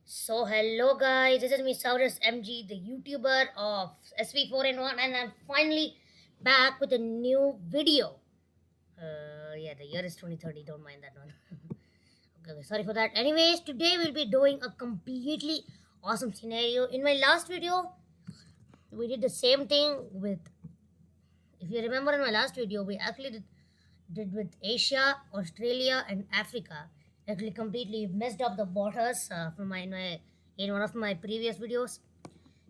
So hello guys, this is me Saurus MG, the YouTuber of SV4N1, and I'm finally back with a new video. Yeah, the year is 2030, don't mind that one. Okay, sorry for that. Anyways, today we'll be doing a completely awesome scenario. In my last video, we did the same thing with, if you remember in my last video, we actually did with Asia, Australia, and Africa. Actually, completely messed up the borders from in one of my previous videos.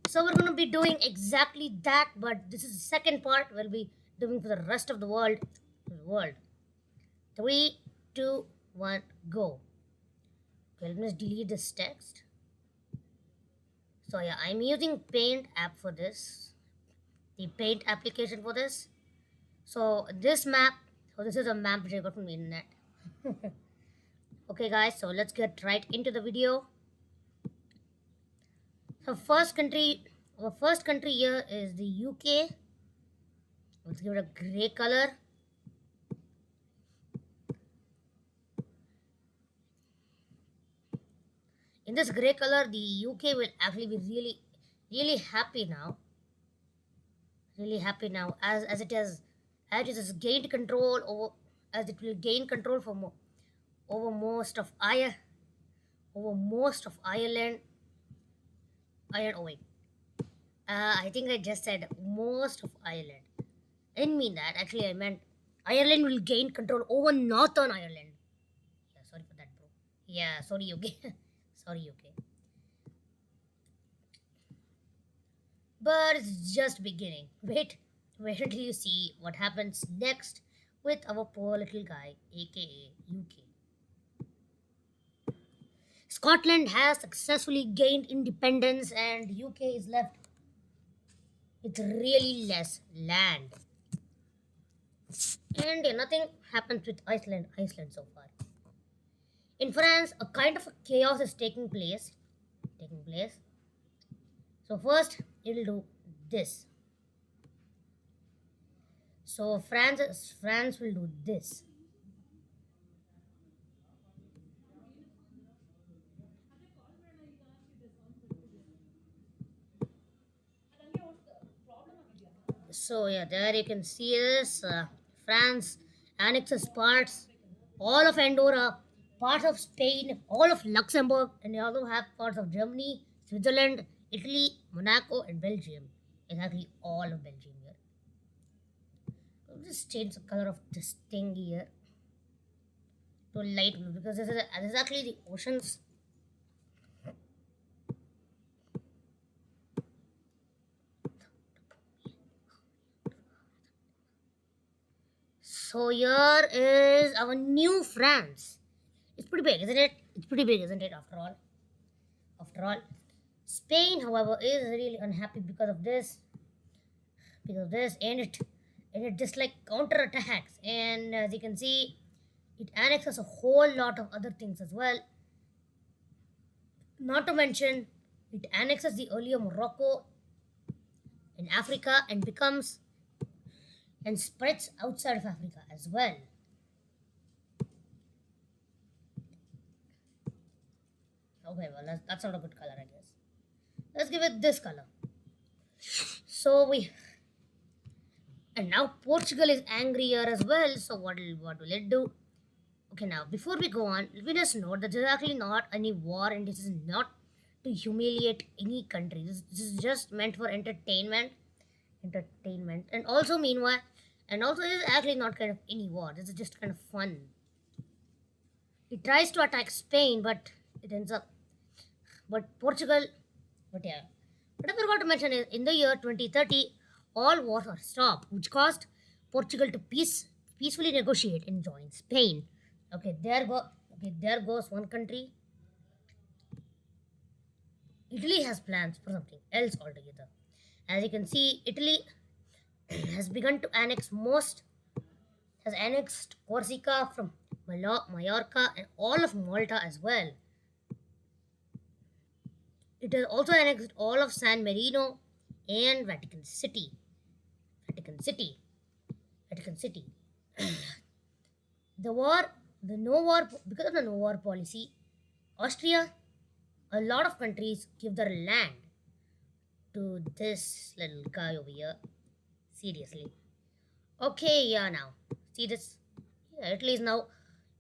So we're gonna be doing exactly that, but this is the second part. We'll be doing for the rest of the world. Three, two, one, go. Okay, let me just delete this text. So yeah, I'm using Paint app for this. The Paint application for this. So this map. So this is a map which I got from the internet. Okay, guys. So let's get right into the video. So our first country here is the UK. Let's give it a gray color. In this gray color, the UK will actually be really happy now. Really happy now, as it has gained control over, as it will gain control for over most of Ireland. Oh wait, I think I just said most of Ireland. I didn't mean that. Actually, I meant Ireland will gain control over Northern Ireland. Yeah, sorry for that, bro. Yeah, sorry, UK. Sorry, UK. But it's just beginning. Wait until you see what happens next with our poor little guy, aka UK. Scotland has successfully gained independence and UK is left with really less land. And nothing happens with Iceland so far. In France, a kind of a chaos is taking place. So first, it'll do this. So France will do this. So yeah, there you can see this. France annexes parts, all of Andorra, parts of Spain, all of Luxembourg, and they also have parts of Germany, Switzerland, Italy, Monaco, and Belgium. Exactly all of Belgium here. I'll just change the color of this thing here to light blue because this is exactly the oceans. So here is our new France. It's pretty big, isn't it? It's pretty big, isn't it? After all, Spain, however, is really unhappy and it just like counterattacks. And as you can see, it annexes a whole lot of other things as well. Not to mention, it annexes the earlier Morocco in Africa and spreads outside of Africa as well. Okay, well, that's not a good color, I guess. Let's give it this color. So and now Portugal is angrier as well. So what will it do? Okay, now before we go on, let me just note that this is actually not any war, and this is not to humiliate any country. This is just meant for entertainment, and also meanwhile, and also this is actually not kind of any war. This is just kind of fun. It tries to attack Spain, but it ends up. But Portugal, but yeah. What I forgot to mention is in the year 2030, all wars are stopped, which caused Portugal to peacefully negotiate and join Spain. Okay, there goes one country. Italy has plans for something else altogether. As you can see, Italy has begun to has annexed Corsica from Mallorca and all of Malta as well. It has also annexed all of San Marino and Vatican City. The war, the no war, because of the no war policy, Austria, a lot of countries give their land to this little guy over here. Seriously. Okay, yeah, now. See this? Yeah, Italy is now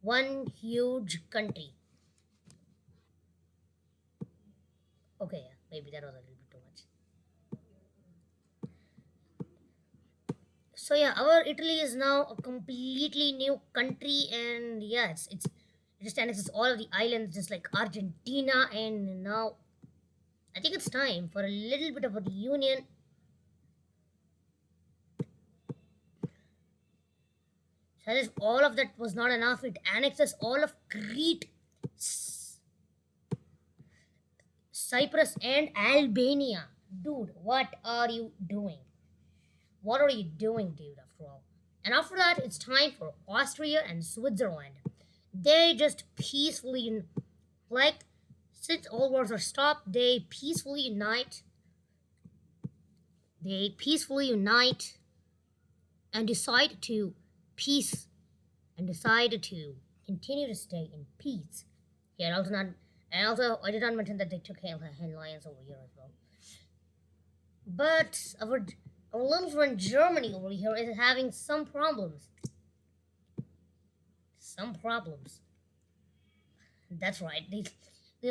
one huge country. Okay, yeah, maybe that was a little bit too much. So yeah, our Italy is now a completely new country, and yeah, it just annexes all of the islands, just like Argentina, and now I think it's time for a little bit of a reunion. So as if all of that was not enough, it annexes all of Crete, Cyprus, and Albania. Dude, what are you doing? What are you doing, dude, after all? And after that, it's time for Austria and Switzerland. They just peacefully, like, since all wars are stopped, they peacefully unite. They peacefully unite and decide to peace and decide to continue to stay in peace. Yeah, I did not mention that they took alliance over here as well. But our little friend Germany over here is having some problems. Some problems. That's right. They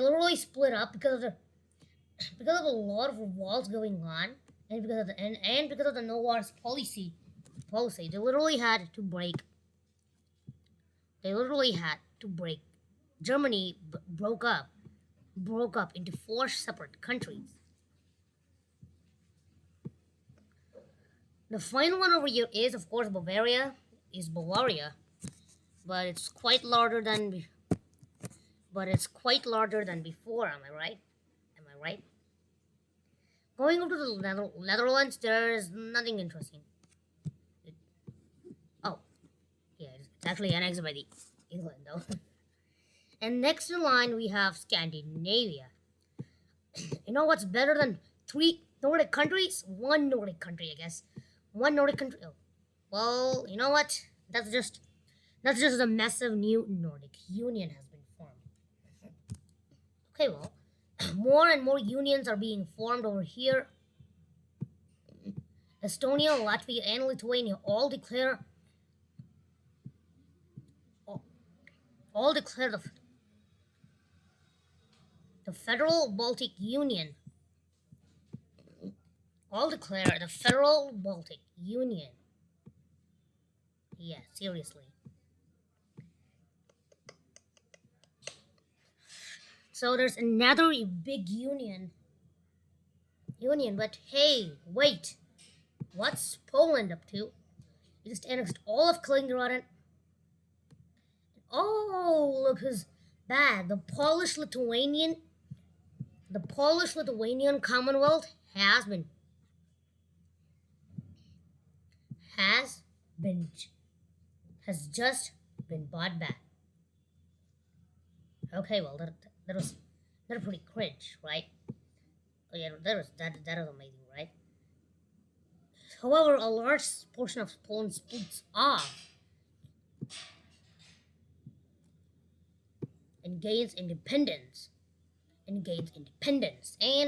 literally split up because of a lot of revolts going on, and because of the no wars policy. They literally had to break. Germany broke up into 4 separate countries. The final one over here is, of course, Bavaria. But it's quite larger than before. Am I right? Going over to the Netherlands, there's nothing interesting. Yeah, it's actually annexed by the England though. And next in line we have Scandinavia. You know what's better than 3 Nordic countries? 1 Nordic country, I guess. 1 Nordic country. Oh. Well, you know what? That's just a massive new Nordic union has been formed. Okay, well, more and more unions are being formed over here. Estonia, Latvia, and Lithuania all declare the Federal Baltic Union. All declare the Federal Baltic Union. Yeah, seriously. So there's another big union, but hey, wait. What's Poland up to? He just annexed all of Kaliningrad. Oh, look who's bad. The Polish-Lithuanian Commonwealth has just been bought back. Okay, well that was pretty cringe, right? Oh yeah, that was amazing, right? However, a large portion of Poland splits off and gains independence. And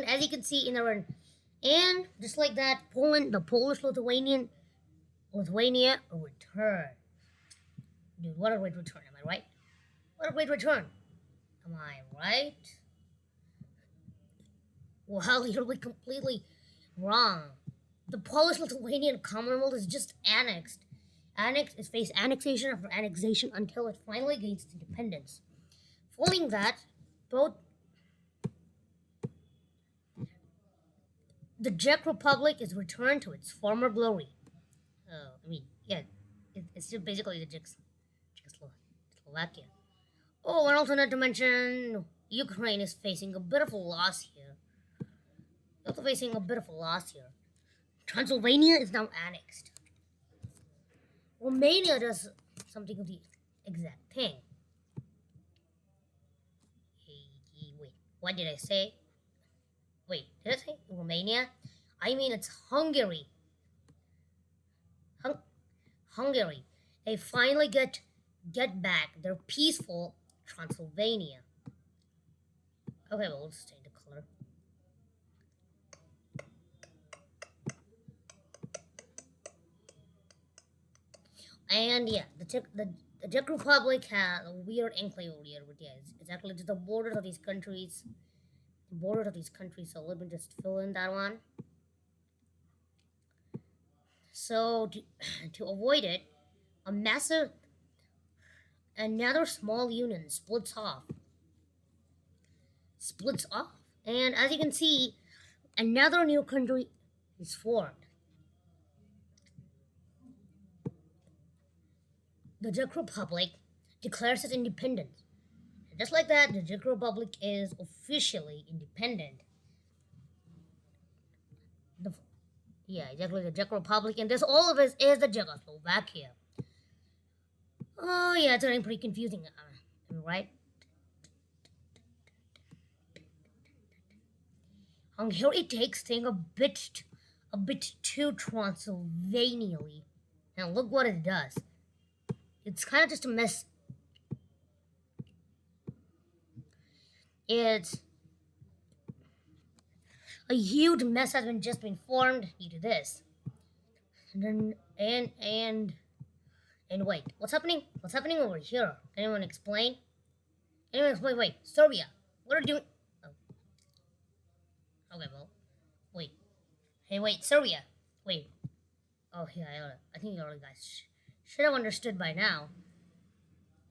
as you can see and just like that, the Polish-Lithuania returned. Dude, what a great return, am I right? What a great return. Am I right? Well, you're like completely wrong. The Polish-Lithuanian Commonwealth is just annexed. It faced annexation after annexation until it finally gains its independence. Following that, both the Czech Republic is returned to its former glory. It's still basically the Czechoslovakia. Oh, and also not to mention, Ukraine is facing a bit of a loss here. Transylvania is now annexed. Romania does something of the exact thing. Wait, what did I say? Wait, did I say Romania? I mean, it's Hungary. Hungary. They finally get back their peaceful Transylvania. Okay, well, let's change the color. And yeah, the Czech Republic has a weird enclave over here, but yeah, it's actually just the borders of these countries. The borders of these countries, so let me just fill in that one. So to avoid it, a massive another small union splits off, and as you can see, another new country is formed. The Czech Republic declares its independence. And just like that, the Czech Republic is officially independent. The, yeah, exactly, the Czech Republic, and this all of this is the Czechoslovakia. Oh yeah, it's getting pretty confusing, right? Hungary takes things a bit too Transylvanially, and look what it does. It's kind of just a mess. It's a huge mess has been formed due to this. And wait, what's happening? What's happening over here? Can anyone explain? Anyone explain? Wait, Serbia, what are you doing? Oh. Okay, well, wait. Hey, wait, Serbia. Wait. Oh yeah, I think you guys should have understood by now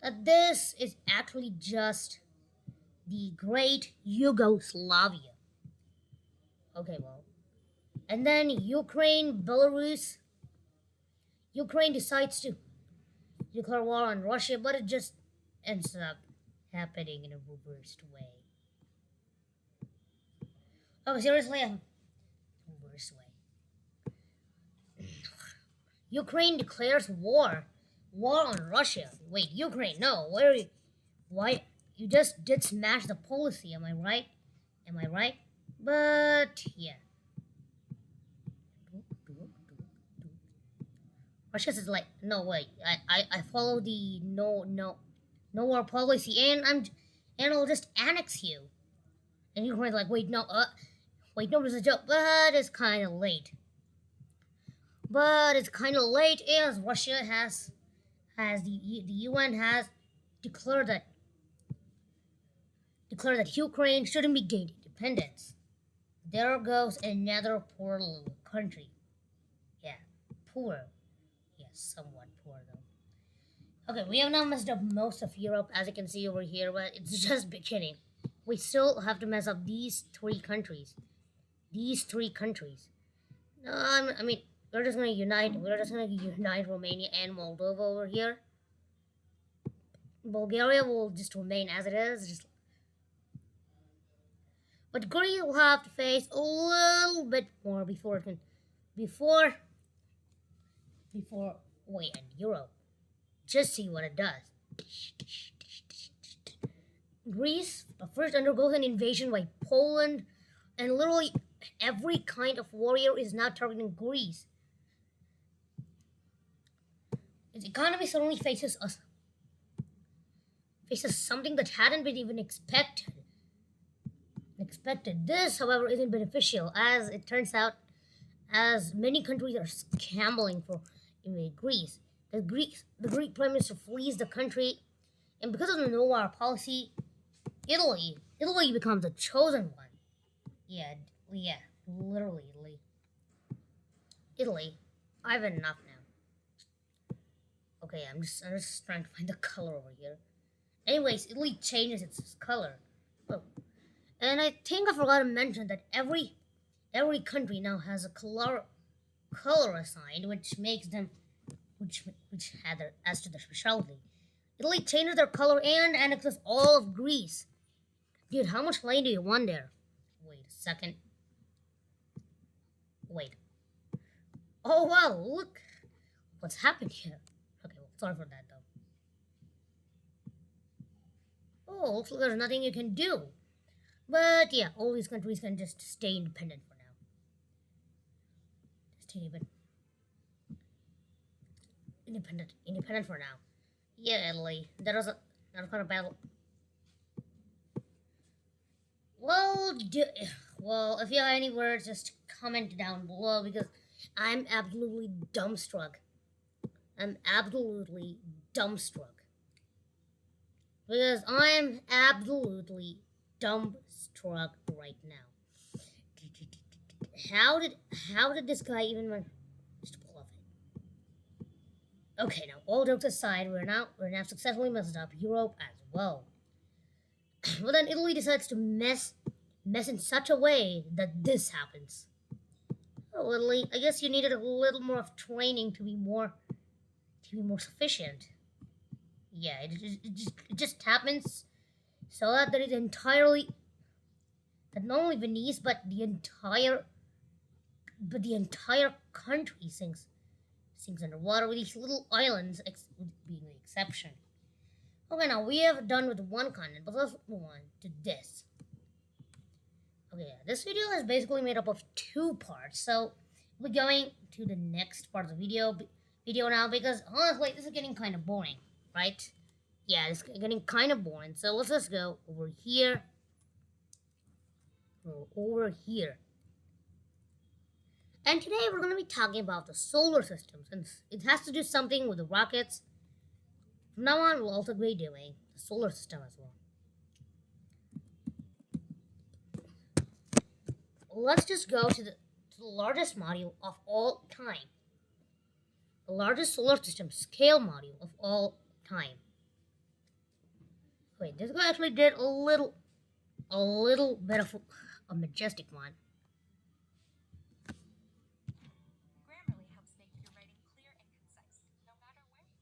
that this is actually just the Great Yugoslavia. Okay, well. And then Ukraine decides to declare war on Russia, but it just ends up happening in a reversed way. Oh, seriously? Reversed way. Ukraine declares war on Russia. Wait, Ukraine? No, where are you? Why? You just did smash the policy, am I right? Am I right? But yeah. Russia is like, no wait, I follow the no war policy, and I'll just annex you. And Ukraine's like, wait no, it's a joke, but it's kind of late. But it's kind of late, as Russia has the UN has declared that Ukraine shouldn't be gained independence. There goes another poor little country. Yeah, poor. Yes, somewhat poor though. Okay, we have now messed up most of Europe, as you can see over here, but it's just beginning. We still have to mess up these three countries. I mean, we're just gonna unite Romania and Moldova over here. Bulgaria will just remain as it is. But Greece will have to face a little bit more before and Europe. Just see what it does. Greece first undergoes an invasion by Poland, and literally every kind of warrior is now targeting Greece. Its economy suddenly faces something that hadn't been even expected. This, however, isn't beneficial, as it turns out, as many countries are scrambling for invade Greece. The Greek Prime Minister flees the country, and because of the no war policy, Italy becomes the chosen one. Yeah, literally Italy. I've had enough now. Okay, I'm just trying to find the color over here. Anyways, Italy changes its color. Oh. And I think I forgot to mention that every country now has a color assigned, which makes them which as to their specialty. Italy changes their color and annexes all of Greece. Dude, how much land do you want there? Wait a second. Wait. Oh wow, look what's happened here. Okay, well, sorry for that though. Oh, looks like there's nothing you can do. But yeah, all these countries can just stay independent for now. Independent for now. Yeah, Italy. That was another kind of battle. Well, well, if you have any words, just comment down below because I'm absolutely dumbstruck. I'm absolutely dumbstruck because I'm absolutely dumbstruck right now. How did this guy even manage to pull off it? Okay, now all jokes aside, we're now successfully messed up Europe as well. But then Italy decides to mess in such a way that this happens. Oh, Italy, I guess you needed a little more of training to be more sufficient. Yeah, it just happens so that there is entirely that not only Venice but the entire country sinks underwater with these little islands being the exception. Okay, now we have done with one continent, but let's move on to this. Okay, yeah, this video is basically made up of two parts, so we're going to the next part of the video now because honestly, this is getting kind of boring, right? Yeah, it's getting kind of boring. So let's just go over here. And today we're going to be talking about the solar system, since it has to do something with the rockets. From now on, we'll also be doing the solar system as well. Let's just go to the largest module of all time. The largest solar system scale module of all time. Wait, this guy actually did a little bit of a majestic one. Grammarly helps make your writing clear and concise, no matter where you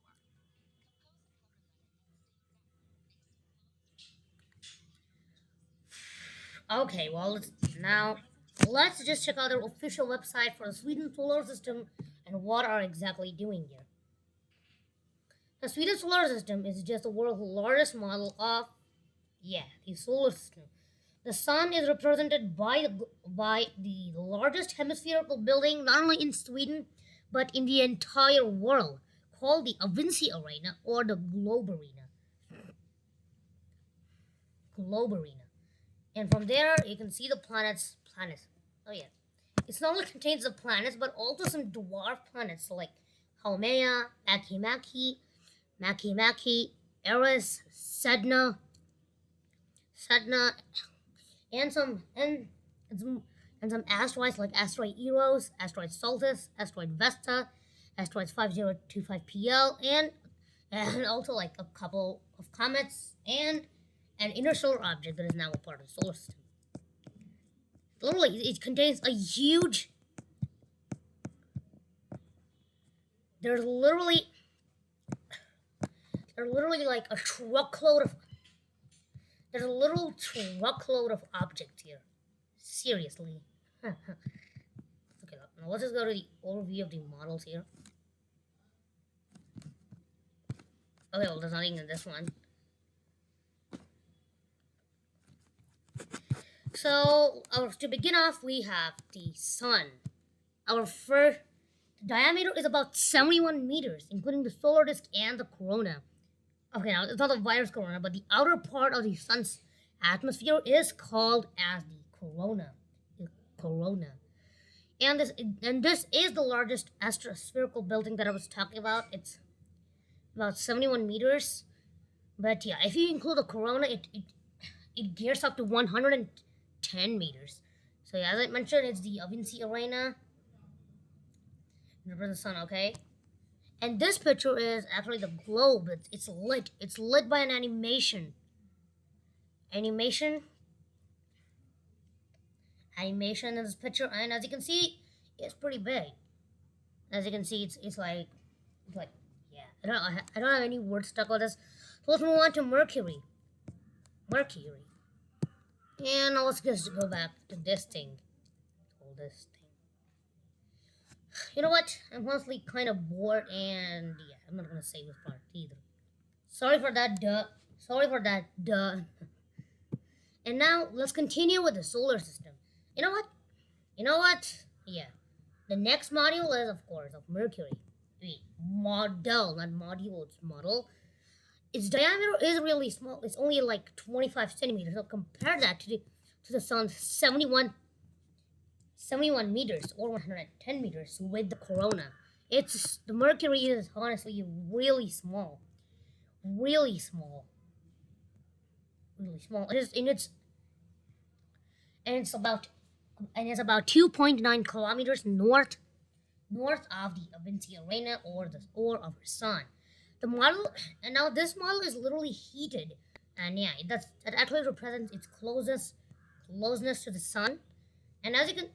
are. Okay, well, let's just check out their official website for the Sweden solar system and what are exactly doing here. The Sweden solar system is just the world's largest model of, the solar system. The sun is represented by the largest hemispherical building, not only in Sweden, but in the entire world, called the Avinci Arena or the Globe Arena. And from there, you can see the planets. Oh yeah. It not only contains the planets, but also some dwarf planets like Haumea, Makemake, Eris, Sedna, and some asteroids like asteroid Eris, asteroid Saltis, asteroid Vesta, asteroids 5025 PL, and also like a couple of comets and an interstellar object that is now a part of the solar system. Literally, it contains a huge. There's literally like a truckload of. There's a little truckload of objects here. Seriously. Okay, now let's just go to the overview of the models here. Okay, well, there's nothing in this one. So, to begin off, we have the sun. Our first diameter is about 71 meters, including the solar disk and the corona. Okay, now it's not the virus corona, but the outer part of the sun's atmosphere is called as the corona. And this is the largest astrospherical building that I was talking about. It's about 71 meters. But yeah, if you include the corona, it gears up to 110 meters. So yeah, as I mentioned, it's the Avinci Arena. Remember the sun, okay? And this picture is actually the globe. It's lit. It's lit by an animation. Animation in this picture, and as you can see, it's pretty big. As you can see, it's like yeah. I don't have any words stuck on this. So let's move on to Mercury. And now let's just go back to this thing. You know what? I'm honestly kind of bored, and yeah, I'm not gonna say this part either. Sorry for that, duh. And now let's continue with the solar system. You know what? Yeah. The next module is, of course, of Mercury. Model, not module, it's model. Its diameter is really small. It's only like 25 centimeters. So compare that to to the sun's 71 meters or 110 meters with the corona. It's the Mercury is honestly really small, really small, really small. It is in its and it's about 2.9 kilometers north of the Avinci Arena or of our sun. The model and now this model is literally heated, and yeah, that actually represents its closeness to the sun. And as you can,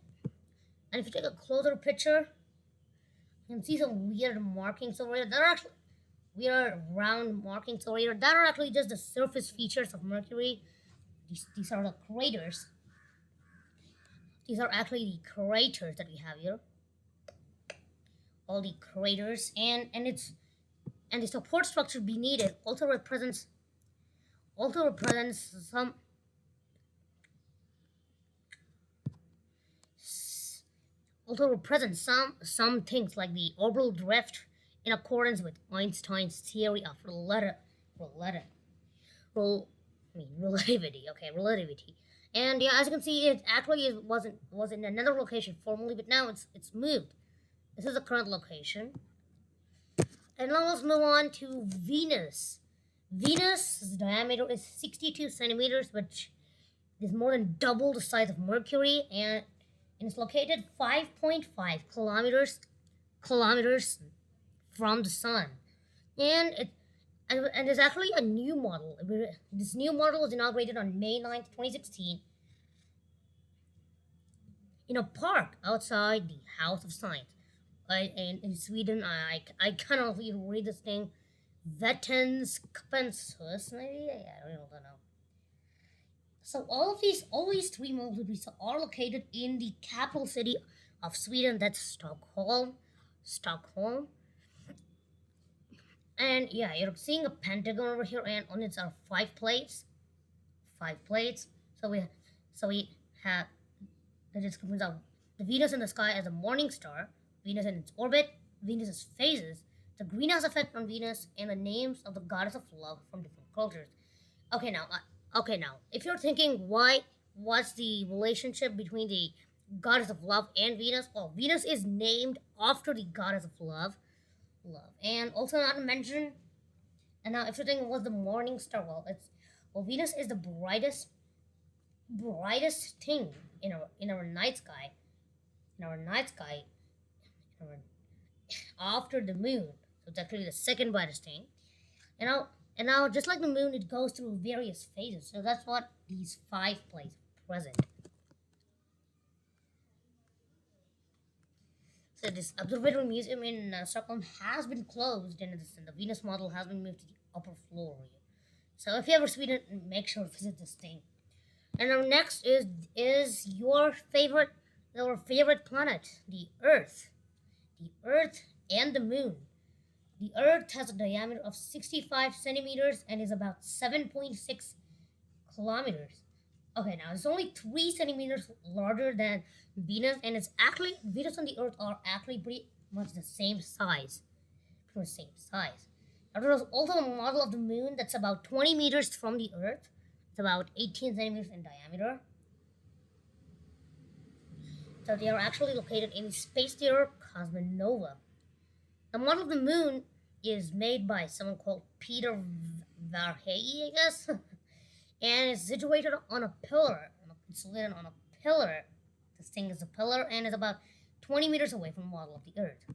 and if you take a closer picture, you can see some weird markings over here. That are actually weird round markings over here. That are actually just the surface features of Mercury. These are the craters. These are actually the craters that we have here. All the craters and the support structure beneath it also represents some some things like the orbital drift in accordance with Einstein's theory of relativity. Okay, relativity. And yeah, as you can see, it actually was in another location formerly, but now it's moved. This is the current location. And now let's move on to Venus. Venus' diameter is 62 centimeters, which is more than double the size of Mercury, and it's located 5.5 kilometers from the sun. And there's actually a new model. This new model was inaugurated on May 9th, 2016 in a park outside the House of Science. In Sweden, I kind of read this thing, Vettens Kappenshus, maybe? I don't know. So all these three models are located in the capital city of Sweden, that's Stockholm. And yeah, you're seeing a pentagon over here, and on it are 5 plates. So we have the descriptions of the Venus in the sky as a morning star, Venus in its orbit, Venus's phases, the greenhouse effect on Venus, and the names of the goddess of love from different cultures. Okay, now, if you're thinking what's the relationship between the goddess of love and Venus? Well, Venus is named after the goddess of love, and also not to mention. And now, if you're thinking what's the morning star? Well, Venus is the brightest thing in our night sky. After the moon, so it's actually the second brightest thing. And now, just like the moon, it goes through various phases. So that's what these 5 places present. So this observatory museum in Stockholm has been closed, and the Venus model has been moved to the upper floor. So if you ever Sweden, make sure to visit this thing. And our next is your favorite planet, the Earth. The Earth and the Moon. The Earth has a diameter of 65 centimeters and is about 7.6 kilometers. Okay, now it's only 3 centimeters larger than Venus, and Venus and the Earth are actually pretty much the same size. Now, there's also a model of the Moon that's about 20 meters from the Earth. It's about 18 centimeters in diameter. So they are actually located in the space theater Cosmonova. The model of the Moon is made by someone called Peter Verhey, I guess, and it's situated on a pillar. This thing is a pillar and is about 20 meters away from the model of the Earth.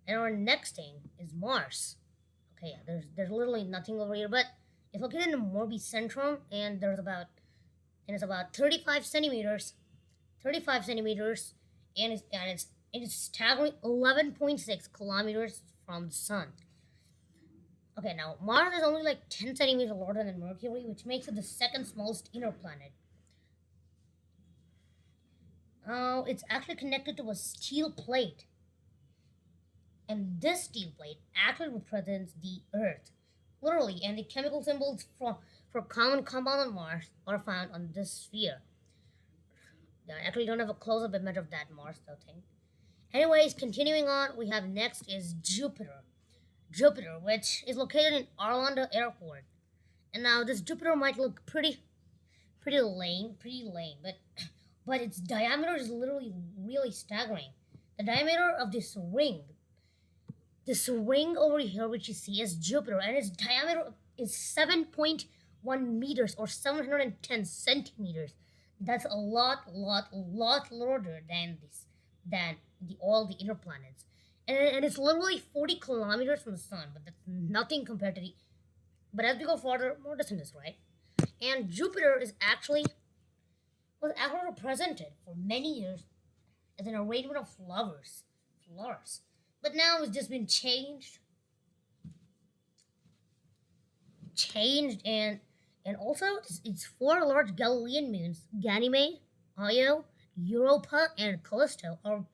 And our next thing is Mars. Okay, yeah, there's literally nothing over here, but it's located in the Morbi Centrum, and it's about 35 centimeters, and it's staggering 11.6 kilometers from the sun. Okay, now Mars is only like 10 centimeters larger than Mercury, which makes it the second smallest inner planet. It's actually connected to a steel plate, and this steel plate actually represents the Earth, literally, and the chemical symbols for common compound on Mars are found on this sphere. I actually don't have a close-up image of that Mars though thing. Anyways, continuing on, we have next is Jupiter. Jupiter, which is located in Arlanda Airport. And now this Jupiter might look pretty pretty lame, but its diameter is literally really staggering. The diameter of this ring over here, which you see, is Jupiter, and its diameter is 7.1 meters or 710 centimeters. That's a lot larger than all the inner planets, and it's literally 40 kilometers from the sun. But that's nothing compared to the. But as we go farther, more distant is right. And Jupiter was actually represented for many years as an arrangement of flowers. But now it's just been changed, and also it's four large Galilean moons: Ganymede, Io, Europa, and Callisto are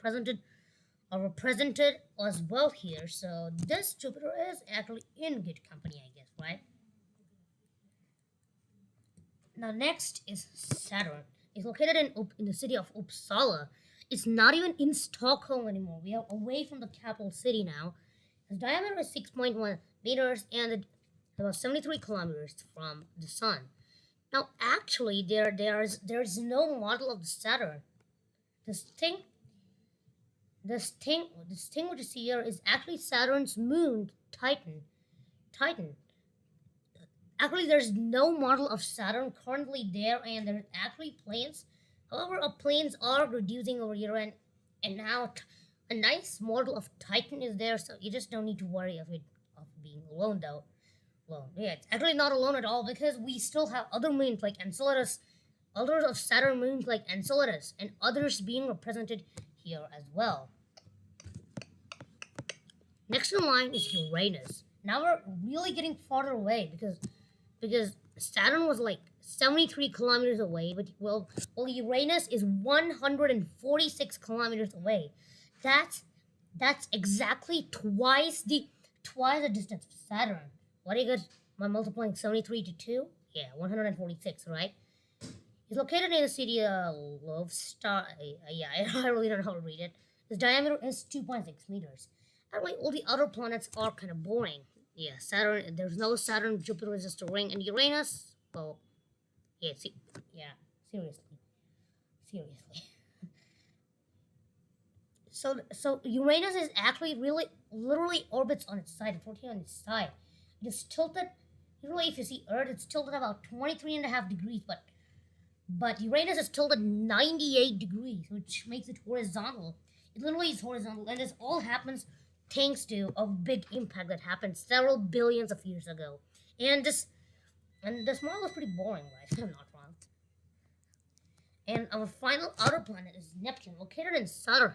represented as well here. So this Jupiter is actually in good company, I guess, right? Now next is Saturn. It's located in the city of Uppsala. It's not even in Stockholm anymore. We are away from the capital city now. Its diameter is 6.1 meters and about 73 kilometers from the sun. Now, actually, there's no model of the Saturn. This thing which you see here is actually Saturn's moon, Titan. Actually, there's no model of Saturn currently there, and there's actually planes. However, planes are reducing over here, and now a nice model of Titan is there, so you just don't need to worry of being alone though. Yeah, it's actually not alone at all because we still have other moons like Enceladus, others of Saturn moons like Enceladus, and others being represented here as well. Next in line is Uranus. Now we're really getting farther away because Saturn was like 73 kilometers away, but Uranus is 146 kilometers away. That's exactly twice the distance of Saturn. What do you get by multiplying 73 to 2? Yeah, 146, right? It's located in the city of Lovestar. Yeah, I really don't know how to read it. Its diameter is 2.6 meters. Actually, all the other planets are kind of boring. Yeah, Saturn, there's no Saturn, Jupiter is just a ring, and Uranus, well, yeah, seriously. So Uranus is actually literally orbits on its side, it's rotating on its side. It is tilted, literally if you see Earth, it's tilted about 23.5 degrees, but Uranus is tilted 98 degrees, which makes it horizontal. It literally is horizontal, and this all happens thanks to a big impact that happened several billions of years ago. And this model is pretty boring, right? I'm not wrong. And our final outer planet is Neptune, located in Saturn,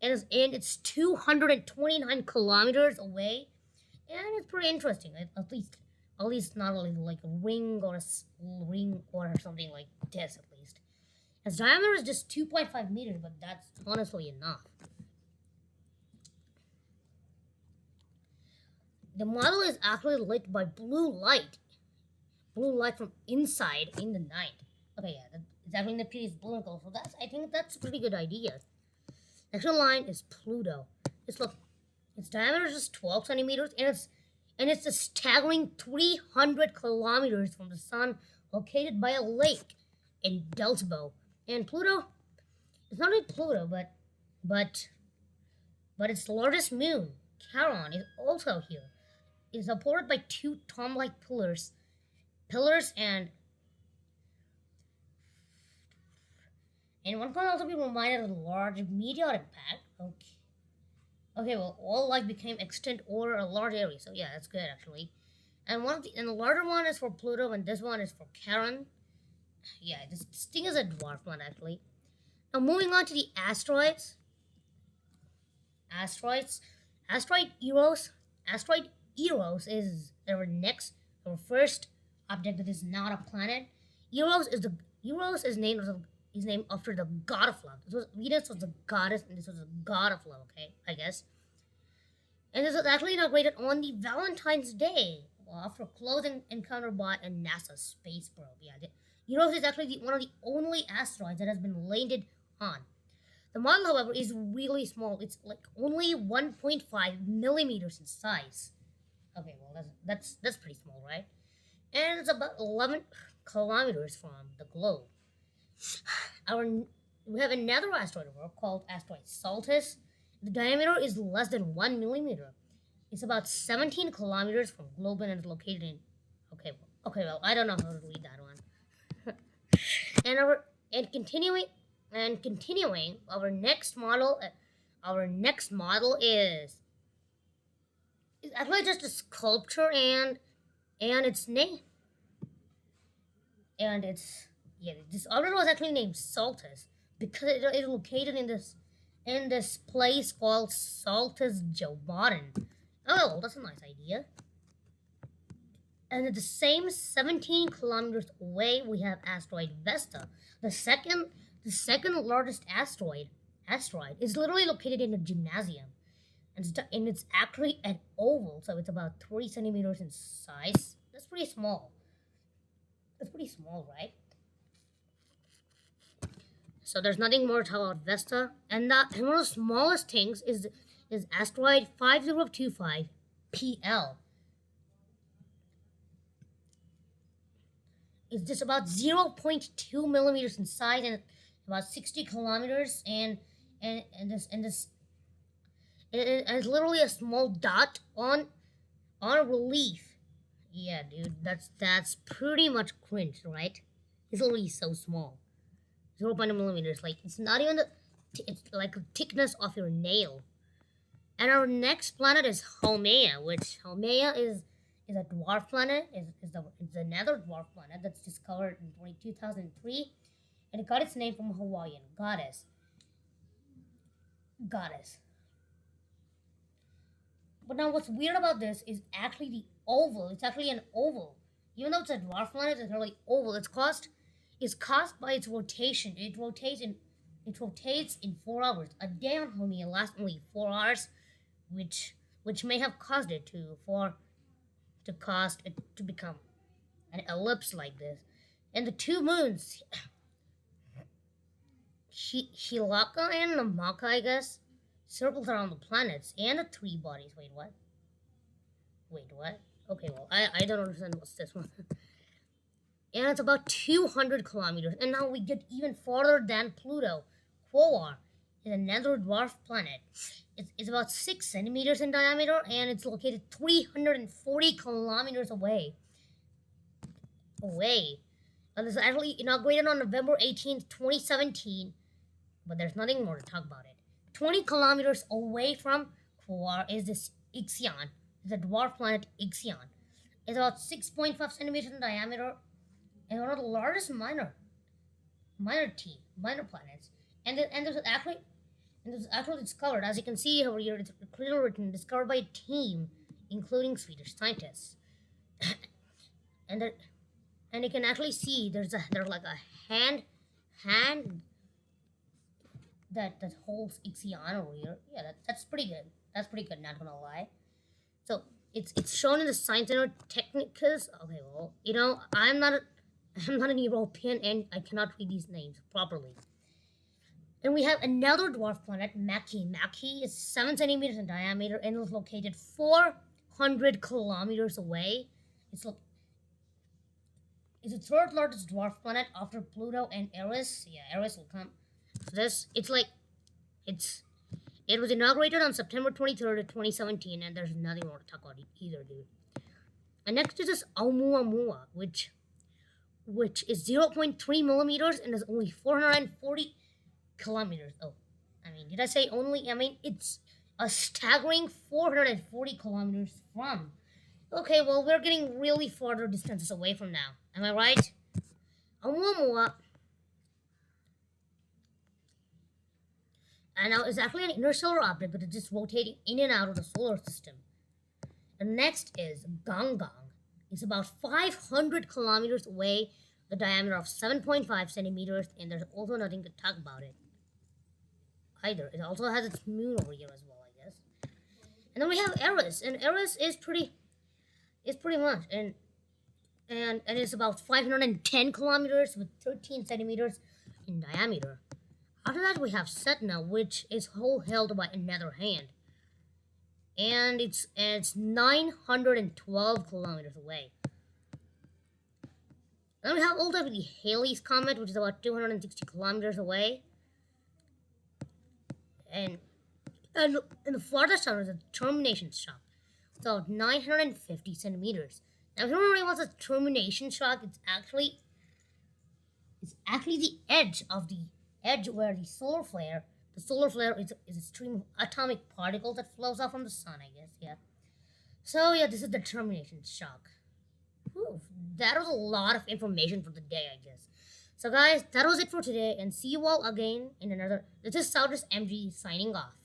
and it's 229 kilometers away, and it's pretty interesting. At least not only like a ring or something like this. At least its diameter is just 2.5 meters, but that's honestly enough. The model is actually lit by blue light from inside in the night. Okay, yeah, it's actually Neptune is blue and color, so I think that's a pretty good idea. Next in line is Pluto. Its diameter is just 12 centimeters, and it's a staggering 300 kilometers from the sun, located by a lake in Deltsbo. And Pluto, it's not only Pluto, but its largest moon, Charon, is also here. Is supported by two tomb-like pillars, and one can also be reminded of a large meteor impact. Okay. Well, all life became extinct over a large area, so yeah, that's good actually. And the larger one is for Pluto, and this one is for Charon. Yeah, this thing is a dwarf one actually. Now moving on to the asteroids. Asteroid Eros is our first object that is not a planet. Eros is named after the god of love. Venus was the goddess, and this was the god of love. Okay, I guess. And this was actually inaugurated on the Valentine's Day, after a close encounter by a NASA space probe. Yeah, Eros is actually one of the only asteroids that has been landed on. The model, however, is really small. It's like only 1.5 millimeters in size. Okay, well that's pretty small, right? And it's about 11 kilometers from the globe. Our we have another asteroid called asteroid Saltis. The diameter is less than 1 millimeter. It's about 17 kilometers from globe and is located in. Well, I don't know how to read that one. and our and continuing, our next model. Our next model is actually just a sculpture and its name and it's yeah this order was actually named Saltis because it is located in this place called Saltis Jobaran. Oh, that's a nice idea. And at the same 17 kilometers away, we have asteroid Vesta, the second largest asteroid. Asteroid is literally located in a gymnasium, and it's actually an oval, so it's about 3 centimeters in size. That's pretty small. That's pretty small, right? So there's nothing more to talk about Vesta, and one of the smallest things is asteroid 5025 PL. It's just about 0.2 millimeters in size and about 60 kilometers, and this it's literally a small dot on a relief. Yeah, dude, that's pretty much cringe, right? It's literally so small, 0.1 millimeters. Like it's not even it's like the thickness of your nail. And our next planet is Haumea, which Haumea is a dwarf planet. It's another dwarf planet that's discovered in 2003, and it got its name from a Hawaiian goddess. But now, what's weird about this is actually the oval. It's actually an oval, even though it's a dwarf planet. It's really oval. It's caused by its rotation. It rotates in 4 hours. A day on Haumea lasts only 4 hours, which may have caused it to become an ellipse like this. And the two moons, Hilaka and Namaka, I guess, circles around the planets and the 3 bodies. Wait, what? Okay, well, I don't understand what's this one. And it's about 200 kilometers. And now we get even farther than Pluto. Quasar is another dwarf planet. It's about 6 centimeters in diameter, and it's located 340 kilometers away. And this was actually inaugurated on November 18th, 2017, but there's nothing more to talk about it. 20 kilometers away from Quasar is this Xeon. It's a dwarf planet Xeon. It's about 6.5 centimeters in diameter, and one of the largest minor planets. And this was actually discovered, as you can see over here, it's clearly written, discovered by a team, including Swedish scientists. and you can actually see there's like a hand that holds Xeon over here. Yeah, that's pretty good. That's pretty good, not gonna lie. So it's shown in the Science Center Technicus. Okay, well, I'm not an European and I cannot read these names properly. And we have another dwarf planet, Mackenzie. Mackenzie is 7 centimeters in diameter and is located 400 kilometers away. It's the third largest dwarf planet after Pluto and Eris. Yeah, Eris will come. It was inaugurated on September 23rd, 2017, and there's nothing more to talk about either, dude. And next is this Oumuamua, which is 0.3 millimeters and is only 440 kilometers. Oh, I mean, did I say only? I mean, it's a staggering 440 kilometers from. Okay, well, we're getting really farther distances away from now. Am I right? Oumuamua. And now it's actually an interstellar object, but it's just rotating in and out of the solar system. And next is Ganggang. It's about 500 kilometers away, the diameter of 7.5 centimeters, and there's also nothing to talk about it either. It also has its moon over here as well, I guess. And then we have Eris, and Eris is pretty much, and it's about 510 kilometers with 13 centimeters in diameter. After that, we have Sedna, which is held by another hand, and it's 912 kilometers away. Then we have ultimately the Halley's Comet, which is about 260 kilometers away. And in the farthest out is the termination shock. It's about 950 centimeters. Now, if you don't know what's a termination shock, it's actually the edge where the solar flare is a stream of atomic particles that flows off from the sun, I guess. Yeah. So yeah, this is the termination shock. Whew, that was a lot of information for the day, I guess. So guys, that was it for today, and see you all again in another. This is Saltis MG signing off.